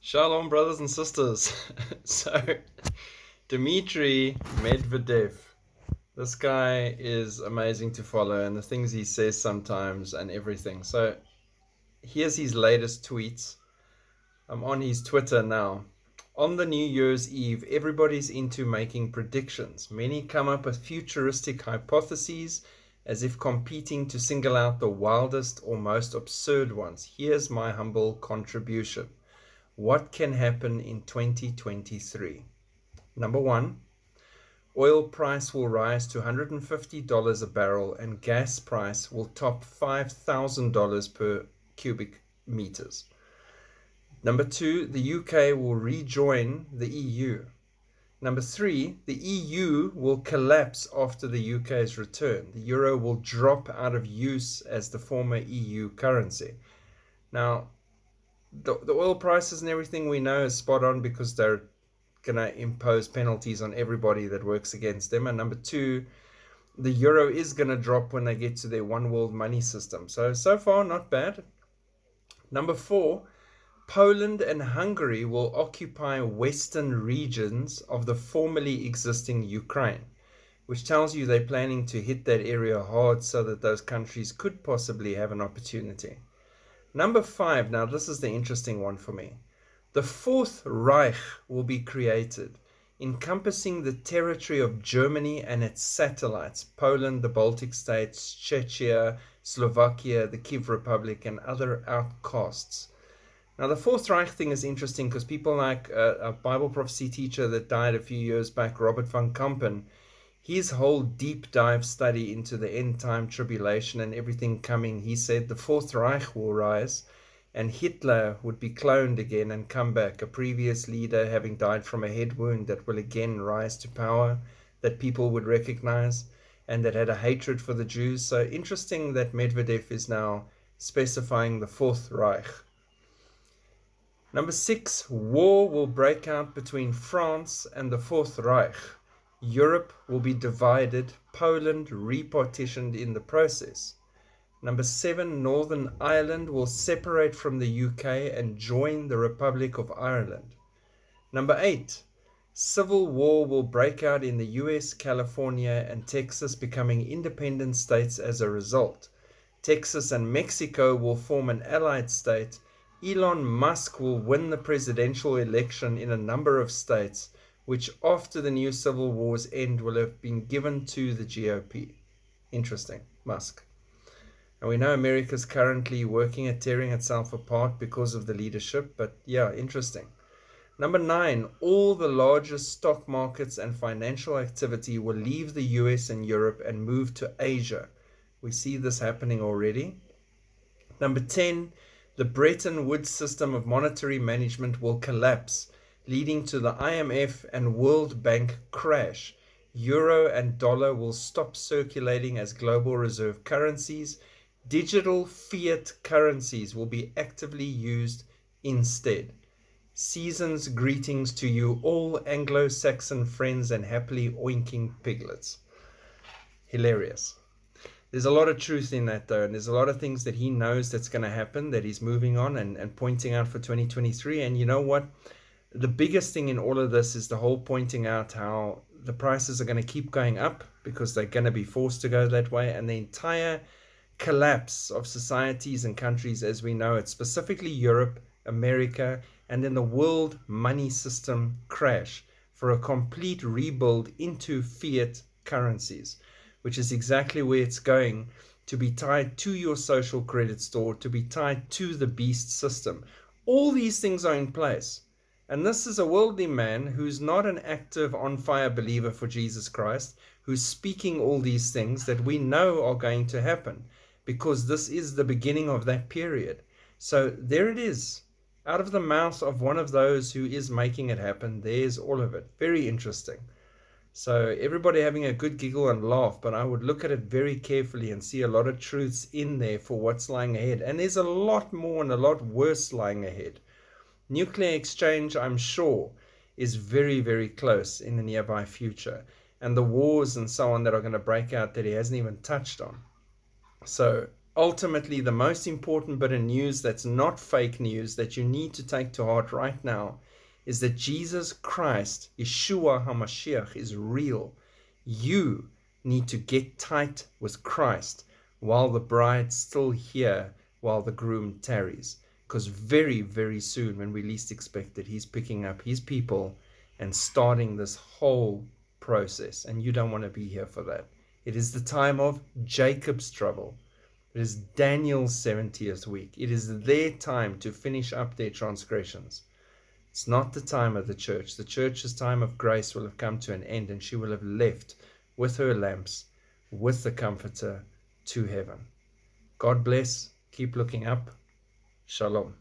Shalom, brothers and sisters. So, Dmitry Medvedev, this guy is amazing to follow, and the things he says sometimes and everything. So, here's his latest tweets. I'm on his Twitter now. On the New Year's Eve, everybody's into making predictions. Many come up with futuristic hypotheses as if competing to single out the wildest or most absurd ones. Here's my humble contribution. What can happen in 2023? Number one, oil price will rise to $150 a barrel and gas price will top $5,000 per cubic meters. Number two, the UK will rejoin the EU. Number three, the EU will collapse after the UK's return. The euro will drop out of use as the former EU currency. Now, the oil prices and everything we know is spot on because they're going to impose penalties on everybody that works against them. And number two, the euro is going to drop when they get to their one world money system. So far, not bad. Number four, Poland and Hungary will occupy western regions of the formerly existing Ukraine, which tells you they're planning to hit that area hard so that those countries could possibly have an opportunity. Number five, now this is the interesting one for me. The Fourth Reich will be created, encompassing the territory of Germany and its satellites, Poland, the Baltic states, Czechia, Slovakia, the Kiev Republic, and other outcasts. Now, the Fourth Reich thing is interesting because people like a Bible prophecy teacher that died a few years back, Robert van Kampen, his whole deep dive study into the end time tribulation and everything coming, he said the Fourth Reich will rise and Hitler would be cloned again and come back, a previous leader having died from a head wound that will again rise to power, that people would recognize, and that had a hatred for the Jews. So interesting that Medvedev is now specifying the Fourth Reich. Number six, war will break out between France and the Fourth Reich. Europe will be divided, Poland repartitioned in the process. Number seven, Northern Ireland will separate from the UK and join the Republic of Ireland. Number eight, civil war will break out in the US, California, and Texas, becoming independent states as a result. Texas and Mexico will form an allied state. Elon Musk will win the presidential election in a number of states, which after the new civil war's end will have been given to the GOP. Interesting, Musk. And we know America's currently working at tearing itself apart because of the leadership, but yeah, interesting. Number nine, all the largest stock markets and financial activity will leave the US and Europe and move to Asia. We see this happening already. Number 10, the Bretton Woods system of monetary management will collapse, leading to the IMF and World Bank crash. Euro and dollar will stop circulating as global reserve currencies. Digital fiat currencies will be actively used instead. Season's greetings to you all Anglo-Saxon friends and happily oinking piglets. Hilarious. There's a lot of truth in that though, and there's a lot of things that he knows that's going to happen, that he's moving on and pointing out for 2023. And you know what? The biggest thing in all of this is the whole pointing out how the prices are going to keep going up because they're going to be forced to go that way, and the entire collapse of societies and countries as we know it, specifically Europe, America, and then the world money system crash for a complete rebuild into fiat currencies, which is exactly where it's going, to be tied to your social credit store, to be tied to the beast system. All these things are in place. And this is a worldly man who's not an active on-fire believer for Jesus Christ, who's speaking all these things that we know are going to happen, because this is the beginning of that period. So there it is, out of the mouth of one of those who is making it happen. There's all of it. Very interesting. So everybody having a good giggle and laugh, but I would look at it very carefully and see a lot of truths in there for what's lying ahead. And there's a lot more and a lot worse lying ahead. Nuclear exchange, I'm sure, is very, very close in the nearby future. And the wars and so on that are going to break out that he hasn't even touched on. So ultimately, the most important bit of news that's not fake news that you need to take to heart right now is that Jesus Christ, Yeshua HaMashiach, is real. You need to get tight with Christ while the bride's still here, while the groom tarries. Because very, very soon, when we least expect it, he's picking up his people and starting this whole process. And you don't want to be here for that. It is the time of Jacob's trouble. It is Daniel's 70th week. It is their time to finish up their transgressions. It's not the time of the church. The church's time of grace will have come to an end, and she will have left with her lamps, with the Comforter, to heaven. God bless. Keep looking up. Shalom.